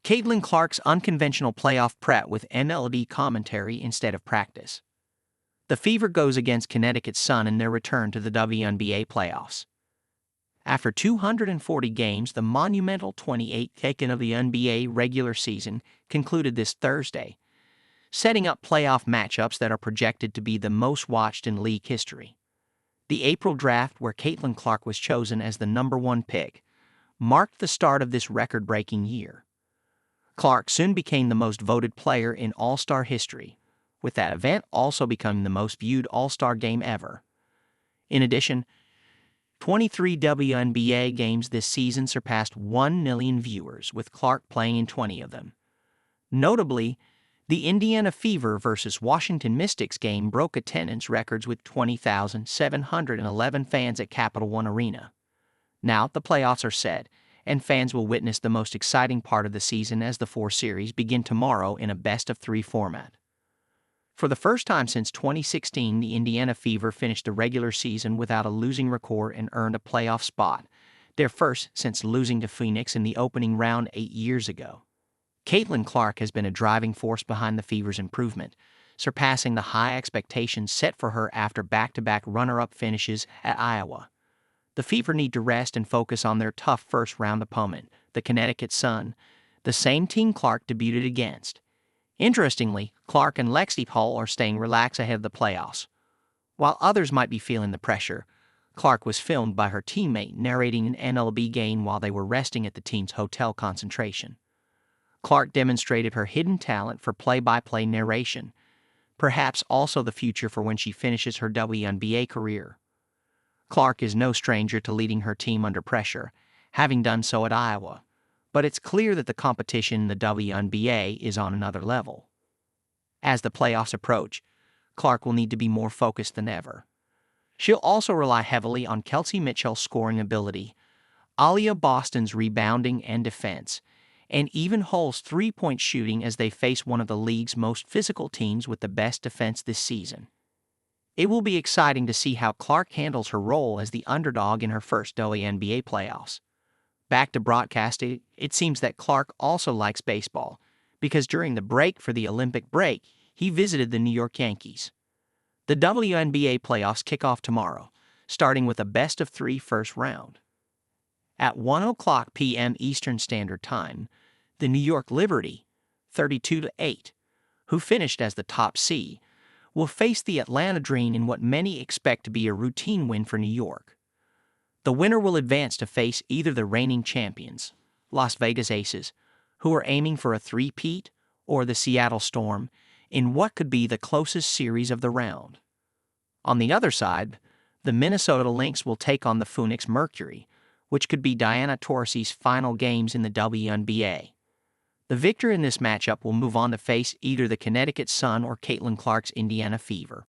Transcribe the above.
Caitlin Clark's unconventional playoff prep with MLB commentary instead of practice. The Fever goes against Connecticut Sun in their return to the WNBA Playoffs. After 240 games, the monumental 28th taken of the NBA regular season concluded this Thursday, setting up playoff matchups that are projected to be the most watched in league history. The April draft, where Caitlin Clark was chosen as the #1 pick, marked the start of this record-breaking year. Clark soon became the most voted player in All-Star history, with that event also becoming the most viewed All-Star game ever. In addition, 23 WNBA games this season surpassed 1 million viewers, with Clark playing in 20 of them. Notably, the Indiana Fever versus Washington Mystics game broke attendance records with 20,711 fans at Capital One Arena. Now the playoffs are set, and fans will witness the most exciting part of the season as the 4 series begin tomorrow in a best-of-3 format. For the first time since 2016, the Indiana Fever finished the regular season without a losing record and earned a playoff spot, their first since losing to Phoenix in the opening round 8 years ago. Caitlin Clark has been a driving force behind the Fever's improvement, surpassing the high expectations set for her after back-to-back runner-up finishes at Iowa. The Fever need to rest and focus on their tough first-round opponent, the Connecticut Sun, the same team Clark debuted against. Interestingly, Clark and Lexi Hall are staying relaxed ahead of the playoffs. While others might be feeling the pressure, Clark was filmed by her teammate narrating an MLB game while they were resting at the team's hotel concentration. Clark demonstrated her hidden talent for play-by-play narration, perhaps also the future for when she finishes her WNBA career. Clark is no stranger to leading her team under pressure, having done so at Iowa, but it's clear that the competition in the WNBA is on another level. As the playoffs approach, Clark will need to be more focused than ever. She'll also rely heavily on Kelsey Mitchell's scoring ability, Aaliyah Boston's rebounding and defense, and even Hull's three-point shooting as they face one of the league's most physical teams with the best defense this season. It will be exciting to see how Clark handles her role as the underdog in her first WNBA playoffs. Back to broadcasting, it seems that Clark also likes baseball, because during the break for the Olympic break, he visited the New York Yankees. The WNBA playoffs kick off tomorrow, starting with a best-of-3 first round. At 1:00 p.m. Eastern Standard Time, the New York Liberty, 32-8, who finished as the top seed, will face the Atlanta Dream in what many expect to be a routine win for New York. The winner will advance to face either the reigning champions, Las Vegas Aces, who are aiming for a three-peat, or the Seattle Storm, in what could be the closest series of the round. On the other side, the Minnesota Lynx will take on the Phoenix Mercury, which could be Diana Taurasi's final games in the WNBA. The victor in this matchup will move on to face either the Connecticut Sun or Caitlin Clark's Indiana Fever.